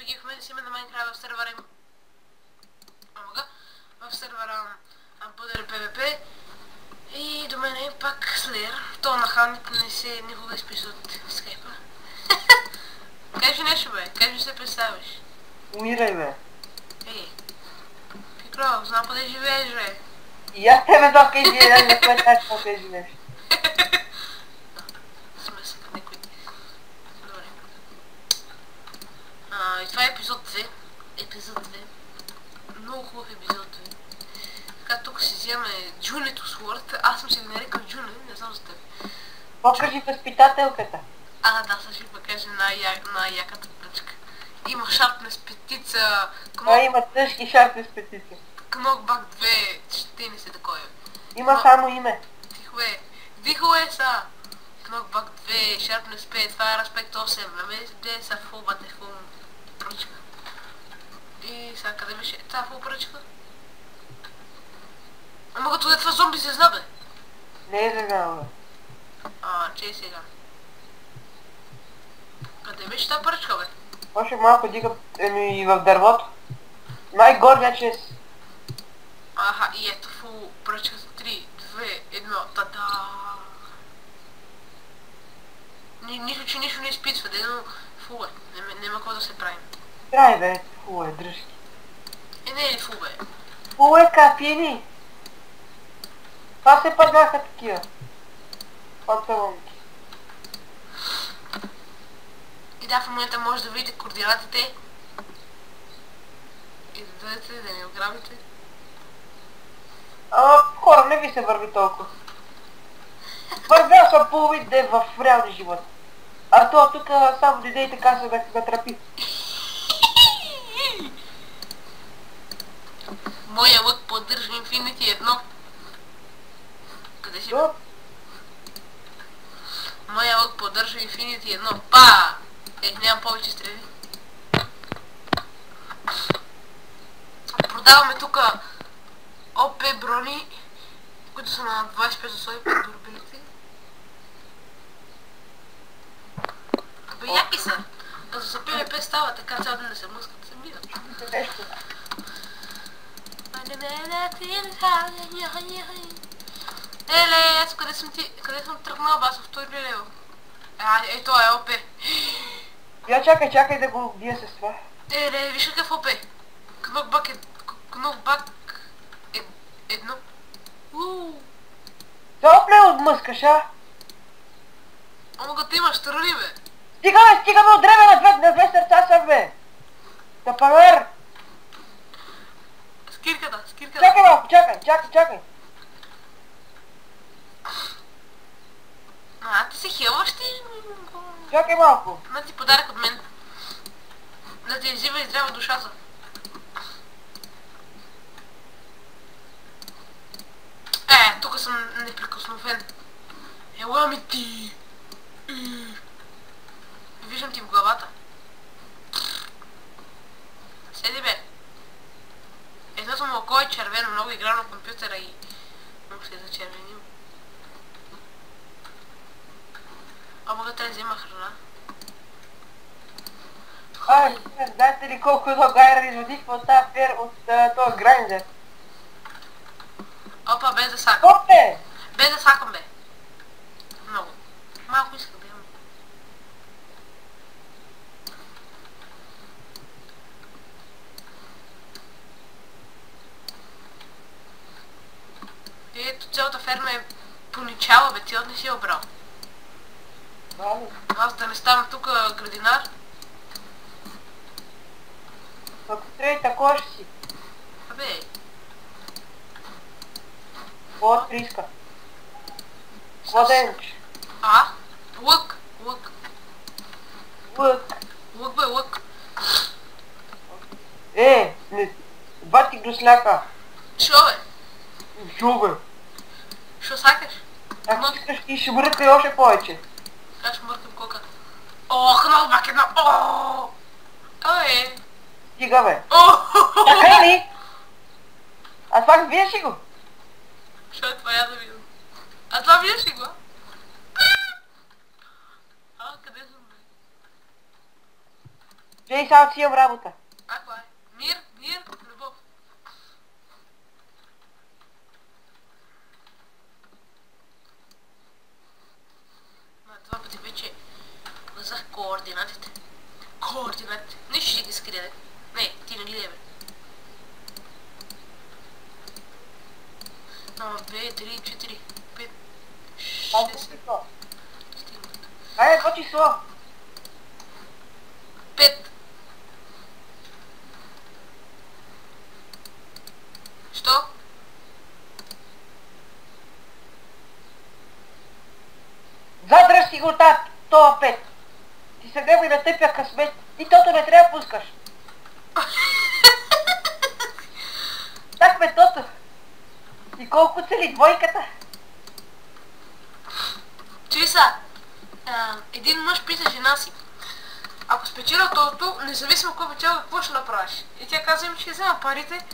винаги в мен си има на Майнкрафт в сервера в сервера Builder PvP и до мен е пак Slayer. То нахалник не се никога изписва от скайпа. Кажи нещо бе, кажи се представиш. Умирай бе. Ей, Пикро, знам къде живееш бе. И аз тебе тока и живееш, не пъташ къде живееш. Смесък някой. Добре. И това е епизод 2. Епизод 2. Много хубав епизод 2. Така тук си вземе Джунито Sword. Аз съм се го нарекал Джуни, не знам за теб. Покажи възпитателката. Да, сега ще ви покажа най-яката пръчка. Има Sharpness петица, Има тъжки шарпни с петица. Knockback 2, ще не се такова. Има само име. Тихо е са. Knockback 2, Sharpness 5, това е Respect 8, де са фулбата, фул пръчка. И сега къде беше? Това фул пръчка? Ама като е това зомби се зна бе. Не е знал бе. Чей сега. Къде беше тази пръчка бе? Още малко дига и в дървото. Най-гор вече е. И ето фул пръчка за 3, 2, 1, та-да. Нищо, че нищо не изпитва, но фул е. Нема какво да се правим. Трай бе, фул е, дръжки. Не е ли фул бе? Фул е капини. Това се паднаха такива. Панталонки. И да, в момента може да видите координатите. И да дойдете, да не ограбите. Хора, не ви се върви толкова. Вървял съм половин ден в реалния живот. А то тук само дойде и така се да ме трапи. Моя лък поддържа Infinity 1. Къде си? Моя лък поддържа Infinity 1. Па! Нямам повече стрели. Продаваме тук ОП брони, които са на 25 за 105 дурбилите. Абе, яки са. Като за PvP става така, цял ден да се мъскат, се бидат. Нещо. Еле, аз къде съм тръгнал, аз в втори левел. Ето е ОП. Я чакай да го бия с това. Еле, виж какъв ОП. Knockback 1. Това ме отмъскаш, а? Ама като имаш тръни, бе. Стигаме от време на две сърца съм, бе. Тапанер. Скирката. Чакай малко, чакай. Ти се хелваш ти? Чакай малко. На ти подарък от мен. Да ти иззива и здрава душата. Тук съм неприкосновен. Ела ми ти! Виждам ти в главата. Седи бе. Едното му око е червено, много игра на компютъра и много се е зачервенил. Мога да взема храна. Знаете ли колко гайра изводих от този грайндер? Опа, без да сакам. Опе! Без да сакам, бе. Много. Малко искам да имам. Ето, цялата ферма е поничала, бе, ти не си я обрал. Аз да не ставам тук градинар. Ако трябва такова ще си. Абе. Какво ти иска? Какво да имаш? Лък. Лък. Лък, бе, лък. Бати гръсляка. Шо, бе? Шо, бе? Шо сакаш? Ако искаш ти ще мръкай още повече. Аз ще мъркам кока. Knockback 1. Абе. Стига, бе. Така ли? А това виеш ли го? Шо е това, я да видам. А това виеш ли го? Къде съм, бе? Чей, само си имам работа. Ако е? Мир, любов. Ма, два пъти вече казах координатите. Координатите. Нищо ще ги скрия, де. Не, ти не гледай, бе. 1, 2, 3, 4, 5, 6, 7. Айде, какво число? 5. Що? Задръж си го това 5. Ти сега ми натъпя късмет. Ти тото не трябва да пускаш. Так бе тото. И колко цели двойката? Чуй са, един мъж пита жена си, ако спечеля тото, независимо кой печеля, какво ще направиш? И тя казва им, ще взема парите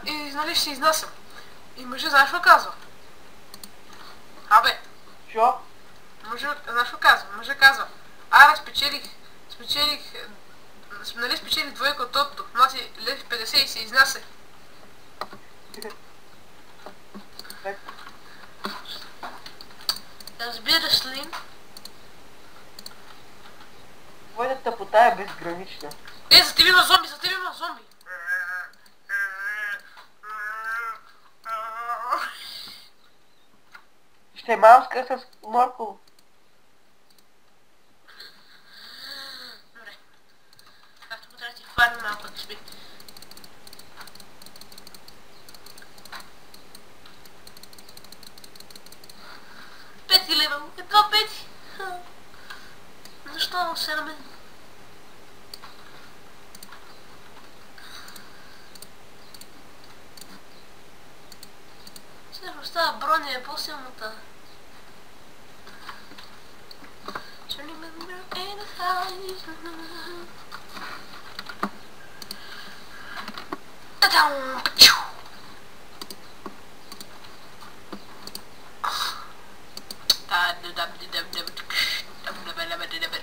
и нали ще изнасям. И мъжът знаеш какво казва? Абе, Шо? мъжът, знаеш какво казва? Мъжът казва, аре спечелих, нали спечелих двойка от тото, носи лев 50 и се изнася. Разбираш ли? Твоята тъпота е безгранична. За тебе има зомби, за тебе има зомби! Ще мамска с морково. Добре. Както трябва да ти фарми малко да спи. Пети лева, едва пети. Защо се на мен? Всъщност тази броня е по-силната. Та-дам! Пчу!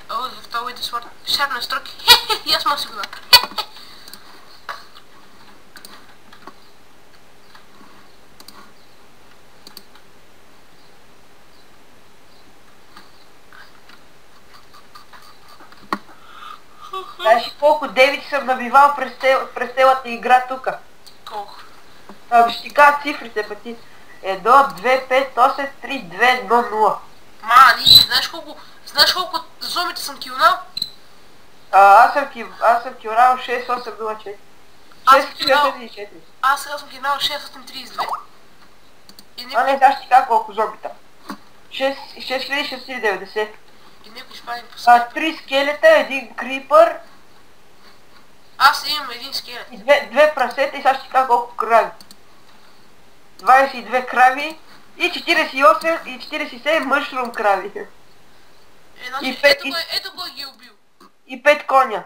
О, в това уйде свърт. Шарна строки. И аз мога си го направя. Знаеш ли колко девици съм набивал през цялата игра тука? Колко? Ще ти кажа цифрите пъти. 1, 2, 5, 8, 3, 2, 1, 0. Мани, знаеш колко зомбите съм килнал? Аз съм килнал 6804. Аз съм килнал 664. Аз сега съм килнал 632. И Не, някой сега ще ти кажа колко зомбита. 6690. ще прави по скайп. 3 скелета, 1 крипър Аз имам един скелет. и 2 прасета и сега ще ти кажа колко крави. 22 крави и 48 и 47 мъшрум крави. Значи, ето кой ги е убил. И 5 коня.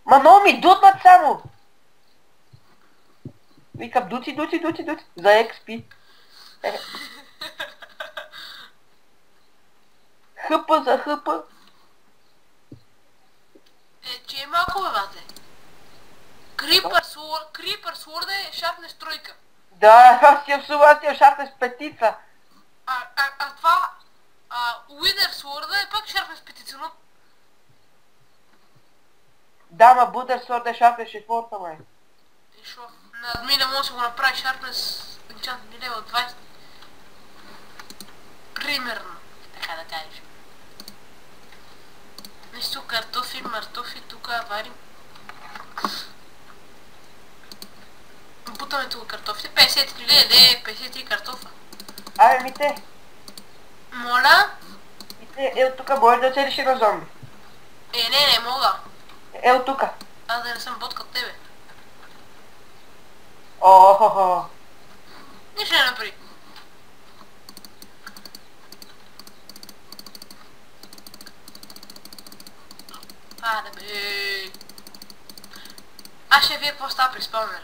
Ма много ми дутнат само. Викам дути за XP. Хъпа за хъпа. Че е малко бе, бате. Крипър сворда е шарпнеш тройка. Да, аз имам шарпнеш петица. А това Уидер сворда е пак шарпнеш петица, но... Да, ма Будър сворда е шарпнеш четвърта, май. И шо? На админа може да го направи шарпнеш enchantment level 20. Примерно, така да кажеш. Нещо картофи, мартофи, тук варим. Бутаме тук картофите. 53 53 картофа. Абе, мите. Моля? Мите, от тука може да целиш едно зомби. Не мога. От тука. Аз да не съм бот като тебе. Охо-хо. Нищо не направи. Да бе. Аз ще вие какво става при спаунера.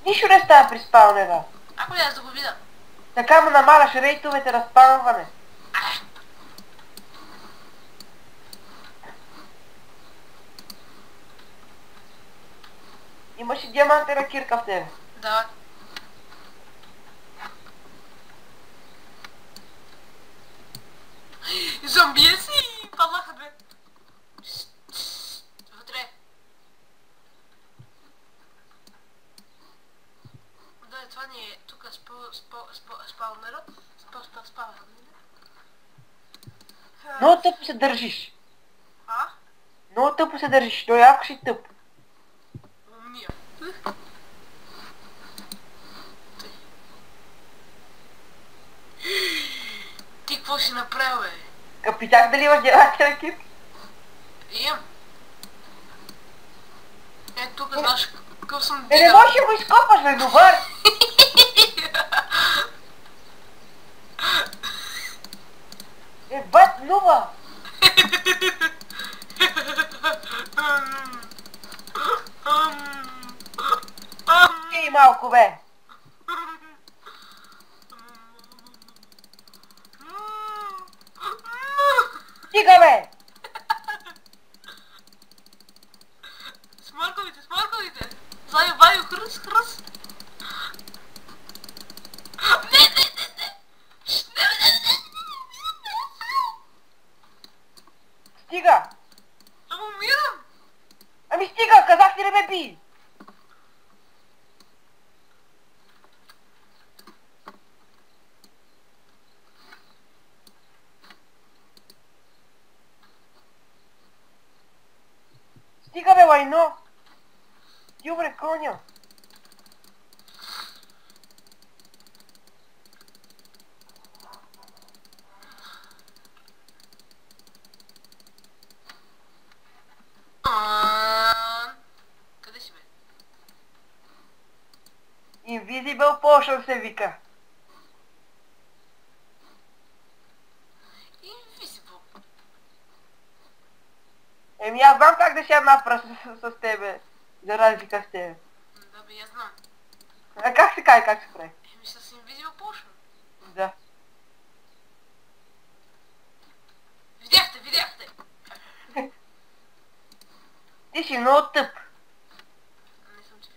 Нищо не става при спаунера. Ако ли аз да го видя? Така му намаляш рейтовете на спаунване. Имаш и диамантена кирка в тебе. Да. Зомбия си! Паднаха две. Вътре. Да, това ни е тук спаунера. Спаунера. Много тъпо се държиш. А? Много тъпо се държиш, но явно си тъп. Умния. Ти какво си направил, бе? Капитак, дали имаш диамантена кирка? Имам. Е, тук знаеш какъв съм Не дигал. можеш да го изкопаш, бе, добър! Бат, нова! Ей, малко, бе! Стига, бе! Смърковите! Заю, баю, хръс! Не! Стига! Умирам! Ами стига, казах ти, не ме би! Стига, бе, лайно! Ти умре, коня! Къде си, бе? Invisible Potion се вика. Invisible. Еми аз знам как да се напра с тебе. За разлика с тебе. Да, бе, я знам. А как се кай, как се прави? Еми с Invisible Potion. Да. Видяхте! Ти си много тъп. Не съм ти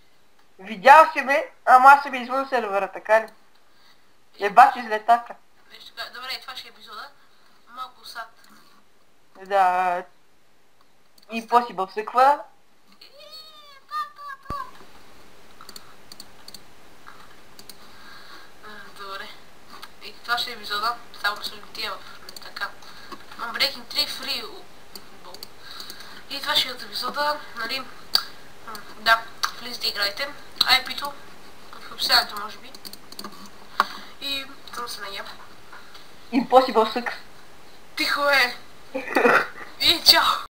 видял. Видял си ме, ама аз съм извън сервера, така ли? Еба си злетака. Виж така, добре, това ще е епизода. Малко сад. Да. Impossible съква. Добре. И това ще е епизода. Само съм тия в така. Имам Breaking 3 Free Ball. И това ще е от епизода, нали? Да, влизате и играйте. IP-то в описанието, може би. И съм се наяб. Impossible съква. Тихо е! И чао!